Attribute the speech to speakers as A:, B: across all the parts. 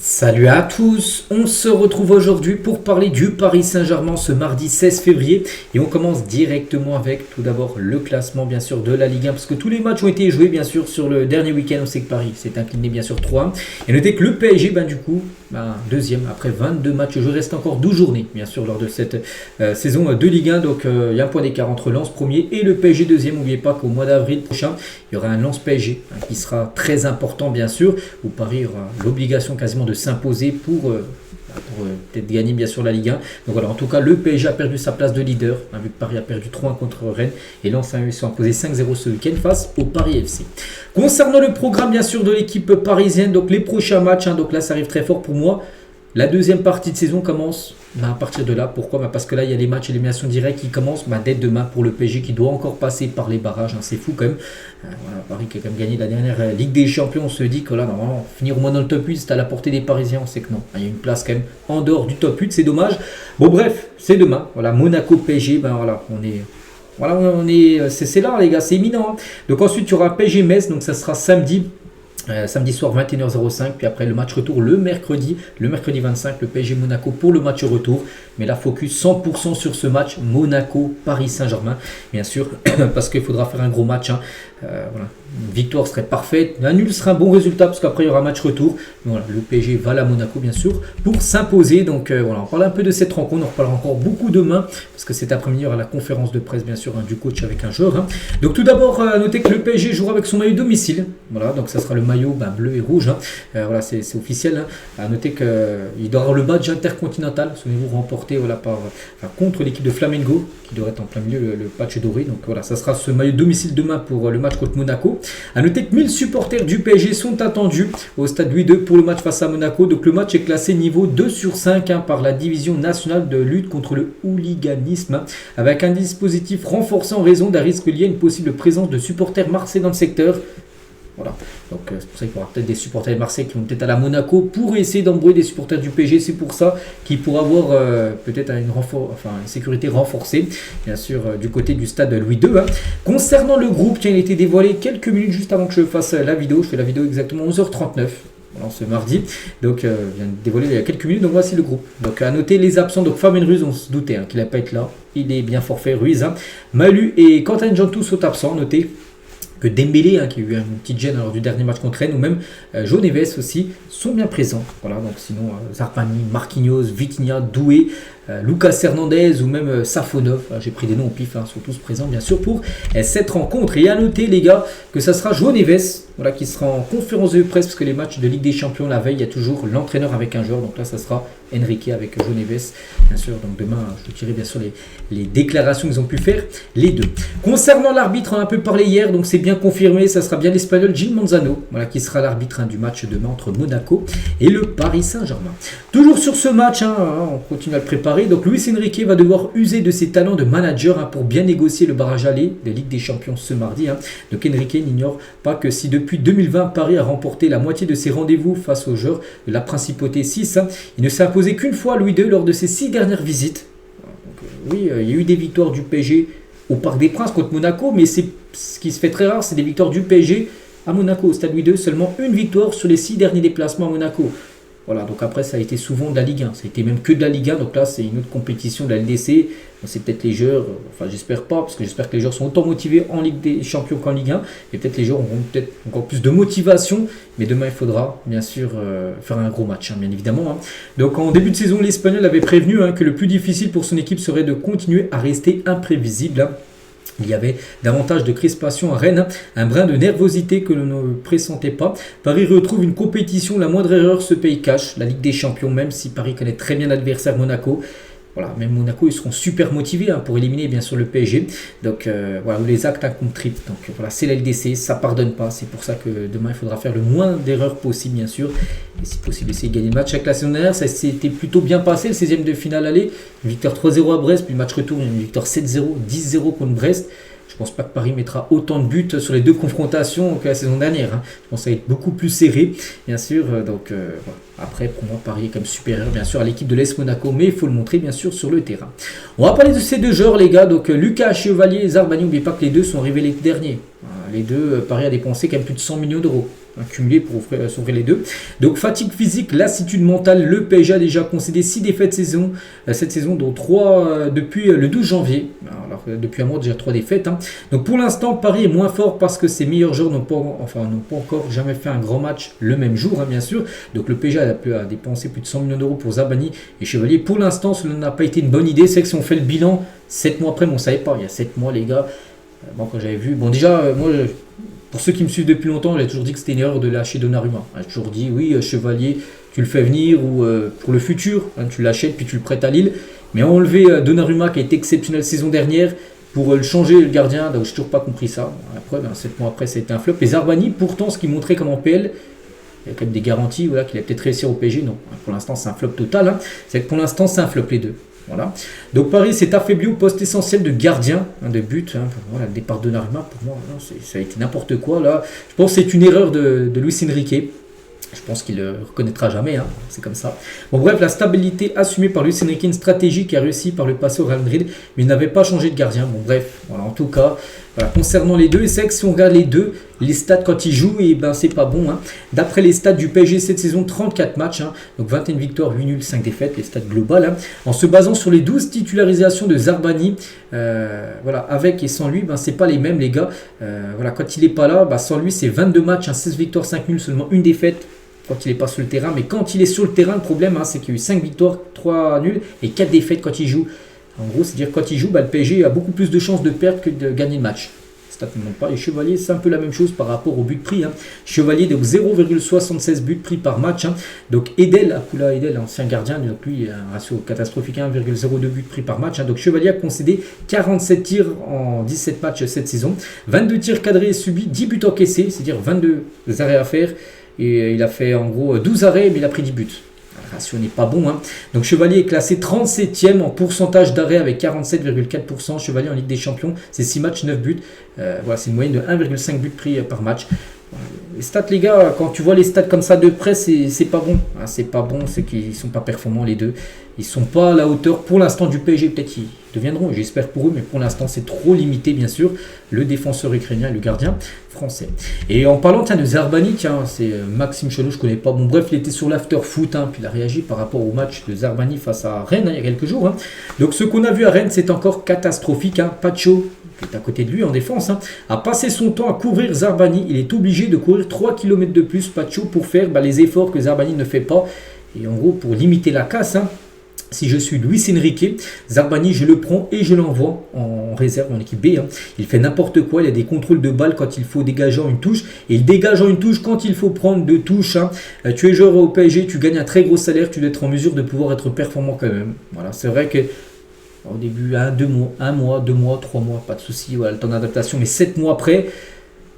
A: Salut à tous, on se retrouve aujourd'hui pour parler du Paris Saint-Germain ce mardi 16 février et on commence directement avec tout d'abord le classement bien sûr de la Ligue 1 parce que tous les matchs ont été joués bien sûr sur le dernier week-end. On sait que Paris s'est incliné bien sûr 3-1 et notez que le PSG deuxième après 22 matchs joués, reste encore 12 journées bien sûr lors de cette saison de Ligue 1, donc il y a un point d'écart entre Lens premier et le PSG deuxième. N'oubliez pas qu'au mois d'avril prochain il y aura un Lens PSG qui sera très important bien sûr, où Paris aura l'obligation quasiment de s'imposer pour peut-être gagner bien sûr la Ligue 1. Donc voilà, en tout cas le PSG a perdu sa place de leader, vu que Paris a perdu 3-1 contre Rennes et Lens ils sont imposés 5-0 ce week-end face au Paris FC. Concernant le programme bien sûr de l'équipe parisienne, donc les prochains matchs, donc là ça arrive très fort pour moi. La deuxième partie de saison commence à partir de là. Pourquoi ? Parce que là, il y a les matchs élimination directe qui commencent dès demain pour le PSG qui doit encore passer par les barrages. C'est fou quand même. Paris qui a quand même gagné la dernière Ligue des Champions. On se dit que là, normalement, finir au moins dans le top 8, c'est à la portée des Parisiens. On sait que non. Il y a une place quand même en dehors du top 8. C'est dommage. Bon, bref, c'est demain. Voilà, Monaco PSG. C'est là, les gars. C'est imminent. Donc ensuite, il y aura PSG Metz. Donc ça sera samedi. Samedi soir 21h05, puis après le match retour le mercredi 25, le PSG Monaco pour le match retour. Mais là focus 100% sur ce match Monaco Paris Saint-Germain bien sûr parce qu'il faudra faire un gros match. Une victoire serait parfaite, un nul serait un bon résultat parce qu'après il y aura un match retour. Voilà, le PSG va à Monaco bien sûr pour s'imposer. Donc on parle un peu de cette rencontre, on en reparlera encore beaucoup demain parce que cet après-midi il y aura la conférence de presse bien sûr du coach avec un joueur. Donc tout d'abord à noter que le PSG jouera avec son maillot domicile. Voilà, donc ça sera le maillot bleu et rouge. C'est officiel. À noter qu'il doit avoir le badge intercontinental, souvenez-vous, remporté contre l'équipe de Flamengo qui devrait être en plein milieu le patch doré. Donc voilà, ça sera ce maillot domicile demain pour le match contre Monaco. A noter que 1000 supporters du PSG sont attendus au stade Louis II pour le match face à Monaco. Donc le match est classé niveau 2/5 par la division nationale de lutte contre le hooliganisme, avec un dispositif renforcé en raison d'un risque lié à une possible présence de supporters marseillais dans le secteur. Voilà, donc c'est pour ça qu'il y aura peut-être des supporters de Marseille qui vont peut-être aller à Monaco pour essayer d'embrouiller des supporters du PSG. C'est pour ça qu'il pourra avoir peut-être une sécurité renforcée, bien sûr, du côté du stade Louis II. Concernant le groupe, il a été dévoilé quelques minutes juste avant que je fasse la vidéo. Je fais la vidéo exactement 11h39. Ce mardi, donc vient de dévoiler il y a quelques minutes. Donc voici le groupe. Donc à noter les absents. Donc Fabien Ruiz, on se doutait qu'il n'allait pas être là. Il est bien forfait, Ruiz. Malu et Quentin Djantou sont absents. Notez que Dembélé, qui a eu une petite gêne lors du dernier match contre Rennes, ou même João Neves aussi, sont bien présents. Voilà, donc sinon Zarpani, Marquinhos, Vitinha, Doué, Lucas Hernandez ou même Safonov, j'ai pris des noms au pif, sont tous présents bien sûr pour cette rencontre. Et à noter les gars que ça sera João Neves qui sera en conférence de presse parce que les matchs de Ligue des Champions la veille, il y a toujours l'entraîneur avec un joueur. Donc là ça sera Enrique avec João Neves bien sûr. Donc demain je vous dirai bien sûr les déclarations qu'ils ont pu faire les deux. Concernant l'arbitre, on a un peu parlé hier, donc c'est bien confirmé, ça sera bien l'Espagnol Gil Manzano qui sera l'arbitre du match demain entre Monaco et le Paris Saint-Germain. Toujours sur ce match, on continue à le préparer. Donc Luis Enrique va devoir user de ses talents de manager pour bien négocier le barrage aller de Ligue des Champions ce mardi. Donc Enrique n'ignore pas que si depuis 2020 Paris a remporté la moitié de ses rendez-vous face aux joueurs de la Principauté 6, il ne s'est imposé qu'une fois à Louis II lors de ses 6 dernières visites. Donc, il y a eu des victoires du PSG au Parc des Princes contre Monaco, mais ce qui se fait très rare, c'est des victoires du PSG à Monaco, au stade Louis II, seulement une victoire sur les 6 derniers déplacements à Monaco. Voilà, donc après ça a été souvent de la Ligue 1, ça a été même que de la Ligue 1, donc là c'est une autre compétition de la LDC, c'est peut-être les joueurs, j'espère pas, parce que j'espère que les joueurs sont autant motivés en Ligue des Champions qu'en Ligue 1, et peut-être les joueurs auront peut-être encore plus de motivation, mais demain il faudra bien sûr faire un gros match, bien évidemment. Donc en début de saison, l'Espagnol avait prévenu que le plus difficile pour son équipe serait de continuer à rester imprévisible. Il y avait davantage de crispation à Rennes, un brin de nervosité que l'on ne pressentait pas. Paris retrouve une compétition, la moindre erreur se paye cash, la Ligue des Champions, même si Paris connaît très bien l'adversaire Monaco. Voilà, même Monaco, ils seront super motivés pour éliminer bien sûr le PSG. Donc où les actes comptent triple. Donc voilà, c'est la LDC, ça pardonne pas. C'est pour ça que demain il faudra faire le moins d'erreurs possible bien sûr. Et si possible, essayer de gagner le match avec la saison dernière. Ça s'était plutôt bien passé, le 16e de finale aller. Une victoire 3-0 à Brest, puis le match retour, une victoire 7-0, 10-0 contre Brest. Je pense pas que Paris mettra autant de buts sur les deux confrontations que la saison dernière. Je pense que ça va être beaucoup plus serré, bien sûr. Donc après, pour moi, Paris est quand même supérieur, bien sûr, à l'équipe de l'AS Monaco, mais il faut le montrer, bien sûr, sur le terrain. On va parler de ces deux joueurs, les gars. Donc Lucas Chevalier et Zarbani, n'oubliez pas que les deux sont arrivés les derniers. Les deux, Paris a dépensé quand même plus de 100 millions d'euros. cumulé pour s'ouvrir les deux. Donc fatigue physique, lassitude mentale, le PSG a déjà concédé 6 défaites cette saison, dont 3 depuis le 12 janvier. Alors depuis un mois déjà 3 défaites. Donc pour l'instant, Paris est moins fort parce que ses meilleurs joueurs n'ont pas encore jamais fait un grand match le même jour, bien sûr. Donc le PSG a dépensé plus de 100 millions d'euros pour Zabarni et Chevalier. Pour l'instant, cela n'a pas été une bonne idée. C'est que si on fait le bilan 7 mois après, mais on ne savait pas, il y a 7 mois les gars, quand j'avais vu, déjà moi pour ceux qui me suivent depuis longtemps, j'ai toujours dit que c'était une erreur de lâcher Donnarumma. J'ai toujours dit, oui, Chevalier, tu le fais venir ou pour le futur, tu l'achètes puis tu le prêtes à Lille. Mais enlever Donnarumma qui a été exceptionnel saison dernière pour le changer le gardien, donc je n'ai toujours pas compris ça. Après, 7 mois après, ça a été un flop. Et Zabarni, pourtant, ce qui montrait comme en PL, il y a quand même des garanties qu'il allait peut-être réussir au PSG. Non, pour l'instant, c'est un flop total. C'est que pour l'instant, c'est un flop les deux. Voilà. Donc Paris s'est affaibli au poste essentiel de gardien, de but. Voilà, le départ de Donnarumma, pour moi, ça a été n'importe quoi. Là. Je pense que c'est une erreur de Luis Enrique. Je pense qu'il ne le reconnaîtra jamais, c'est comme ça. Bon bref, la stabilité assumée par Luis Enrique, une stratégie qui a réussi par le passé au Real Madrid, mais il n'avait pas changé de gardien. Bon bref, voilà, en tout cas, voilà, concernant les deux, et c'est que si on regarde les deux, les stats quand ils jouent, et c'est pas bon. D'après les stats du PSG cette saison, 34 matchs, donc 21 victoires, 8 nuls, 5 défaites, les stats globales. En se basant sur les 12 titularisations de Zabarni, voilà, avec et sans lui, c'est pas les mêmes les gars. Voilà, quand il n'est pas là, sans lui c'est 22 matchs, 16 victoires, 5 nuls, seulement une défaite. Quand il n'est pas sur le terrain, mais quand il est sur le terrain, le problème c'est qu'il y a eu 5 victoires, 3 nuls et 4 défaites quand il joue. En gros, c'est-à-dire quand il joue, le PSG a beaucoup plus de chances de perdre que de gagner le match. Ça ne montre pas. Et Chevalier, c'est un peu la même chose par rapport au but prix. Chevalier, donc 0,76 buts pris par match. Donc Edel, Akula Edel, ancien gardien, donc lui, un ratio catastrophique, 1,02 buts pris par match. Donc Chevalier a concédé 47 tirs en 17 matchs cette saison. 22 tirs cadrés et subis, 10 buts encaissés, c'est-à-dire 22 arrêts à faire. Et il a fait en gros 12 arrêts, mais il a pris 10 buts. Le ratio n'est pas bon. Donc Chevalier est classé 37e en pourcentage d'arrêt avec 47,4%. Chevalier en Ligue des Champions, c'est 6 matchs, 9 buts. Voilà, c'est une moyenne de 1,5 buts pris par match. Les stats les gars, quand tu vois les stats comme ça de près, c'est pas bon. C'est pas bon, c'est qu'ils sont pas performants les deux. Ils sont pas à la hauteur pour l'instant du PSG. Peut-être qu'ils deviendront, j'espère pour eux, mais pour l'instant c'est trop limité bien sûr. Le défenseur ukrainien et le gardien français. Et en parlant de Zabarni, c'est Maxime Chelot, je connais pas. Bon bref, il était sur l'after foot, puis il a réagi par rapport au match de Zabarni face à Rennes il y a quelques jours. Donc ce qu'on a vu à Rennes, c'est encore catastrophique. Pacho, qui est à côté de lui en défense, a passé son temps à couvrir Zabarni. Il est obligé de courir 3 km de plus, Pacho, pour faire les efforts que Zabarni ne fait pas. Et en gros, pour limiter la casse, si je suis Luis Enrique, Zabarni, je le prends et je l'envoie en réserve en équipe B. Il fait n'importe quoi, il y a des contrôles de balles quand il faut dégager en une touche. Et il dégage en une touche quand il faut prendre deux touches. Tu es joueur au PSG, tu gagnes un très gros salaire, tu dois être en mesure de pouvoir être performant quand même. Voilà, c'est vrai que au début, 1 mois, 2 mois, 3 mois, pas de souci, voilà, le temps d'adaptation. Mais 7 mois après,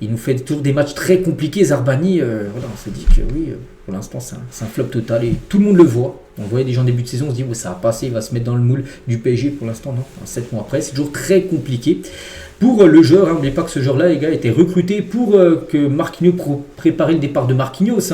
A: il nous fait toujours des matchs très compliqués. Zabarni, voilà, on se dit que oui, pour l'instant, c'est un flop total et tout le monde le voit. On voyait des gens en début de saison, on se dit, ça va passer, il va se mettre dans le moule du PSG. Pour l'instant, non. 7 mois après, c'est toujours très compliqué. Pour le joueur, n'oubliez pas que ce joueur-là, les gars, a été recruté pour que Marquinhos préparer le départ de Marquinhos.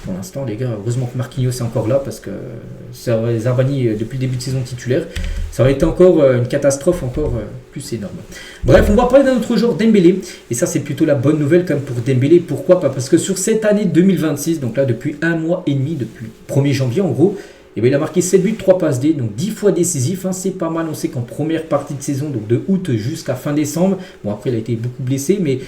A: Pour l'instant, les gars, heureusement que Marquinhos est encore là parce que Zabarni, depuis le début de saison titulaire, ça aurait été encore une catastrophe encore plus énorme. Bref, on va parler d'un autre joueur, Dembélé. Et ça, c'est plutôt la bonne nouvelle quand même pour Dembélé. Pourquoi? Parce que sur cette année 2026, donc là, depuis 1 mois et demi, depuis le 1er janvier en gros, il a marqué 7 buts, 3 passes D, donc 10 fois décisif. C'est pas mal. On sait qu'en première partie de saison, donc de août jusqu'à fin décembre, bon après, il a été beaucoup blessé, mais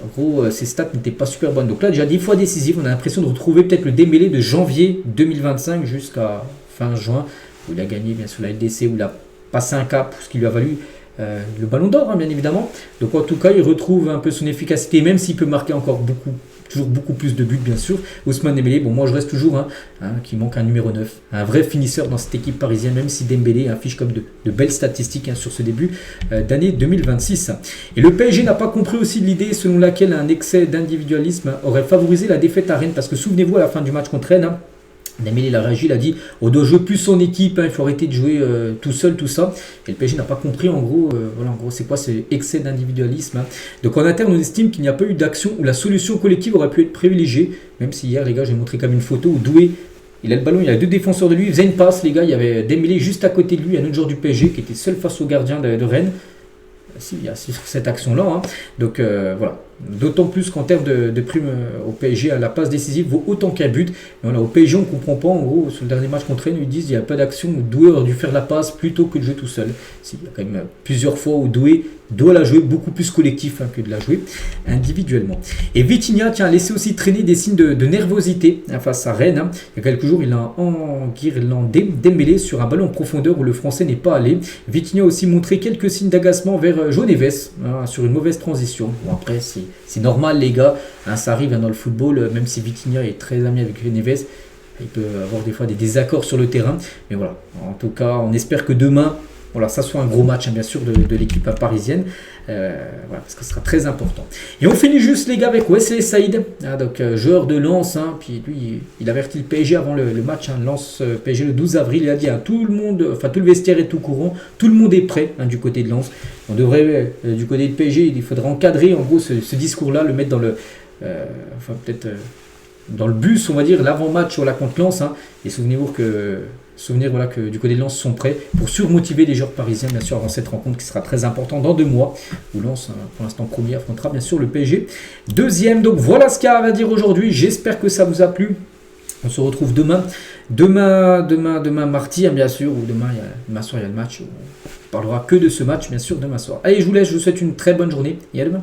A: en gros, ses stats n'étaient pas super bonnes. Donc là, déjà 10 fois décisif, on a l'impression de retrouver peut-être le Dembélé de janvier 2025 jusqu'à fin juin, où il a gagné bien sûr la LDC, où il a passé un cap, ce qui lui a valu le ballon d'or, bien évidemment. Donc en tout cas, il retrouve un peu son efficacité, même s'il peut marquer encore toujours beaucoup plus de buts, bien sûr. Ousmane Dembélé, bon, moi je reste toujours qui manque un numéro 9, un vrai finisseur dans cette équipe parisienne, même si Dembélé affiche comme de belles statistiques sur ce début d'année 2026. Et le PSG n'a pas compris aussi l'idée selon laquelle un excès d'individualisme aurait favorisé la défaite à Rennes, parce que souvenez-vous, à la fin du match contre Rennes, Dembélé, il a réagi, il a dit on doit jouer plus son équipe, il faut arrêter de jouer tout seul, tout ça. Et le PSG n'a pas compris en gros, voilà, en gros c'est quoi ce excès d'individualisme. Donc en interne, on estime qu'il n'y a pas eu d'action où la solution collective aurait pu être privilégiée, même si hier les gars j'ai montré comme une photo où Doué, il a le ballon, il y a 2 défenseurs de lui, il faisait une passe les gars, il y avait Dembélé juste à côté de lui, un autre joueur du PSG qui était seul face au gardien de Rennes. Il y a cette action là, donc voilà. D'autant plus qu'en termes de prime au PSG, la passe décisive vaut autant qu'un but. Et voilà, au PSG, on ne comprend pas. En gros, sur le dernier match contre Rennes, ils disent qu'il n'y a pas d'action où Doué aurait dû faire la passe plutôt que de jouer tout seul. Il y a quand même plusieurs fois où Doué doit la jouer beaucoup plus collectif que de la jouer individuellement. Et Vitinha a laissé aussi traîner des signes de nervosité face à Rennes. Il y a quelques jours, il a enguirlandé Dembélé sur un ballon en profondeur où le Français n'est pas allé. Vitinha a aussi montré quelques signes d'agacement vers João Neves sur une mauvaise transition. Bon, après, c'est normal les gars, ça arrive dans le football, même si Vitinha est très ami avec Neves, il peut avoir des fois des désaccords sur le terrain. Mais voilà, en tout cas, on espère que demain, voilà, ça soit un gros match bien sûr de l'équipe parisienne, voilà, parce que ce sera très important. Et on finit juste les gars avec Wesley Saïd, donc joueur de Lens, puis lui il avertit le PSG avant le match, Lens PSG le 12 avril, il a dit tout le monde, enfin tout le vestiaire est au courant, tout le monde est prêt du côté de Lens. On devrait du côté de PSG, il faudrait encadrer en gros ce discours-là, le mettre dans le, enfin peut-être dans le bus, on va dire, l'avant-match contre Lens, et souvenez-vous que du côté de Lens sont prêts pour surmotiver les joueurs parisiens, bien sûr, avant cette rencontre qui sera très importante dans 2 mois, où Lens, pour l'instant premier, affrontera bien sûr le PSG deuxième. Donc voilà ce qu'il y a à dire aujourd'hui, j'espère que ça vous a plu. On se retrouve demain mardi, bien sûr, ou demain soir il y a le match, on parlera que de ce match, bien sûr, demain soir. Allez, je vous laisse, je vous souhaite une très bonne journée, et à demain.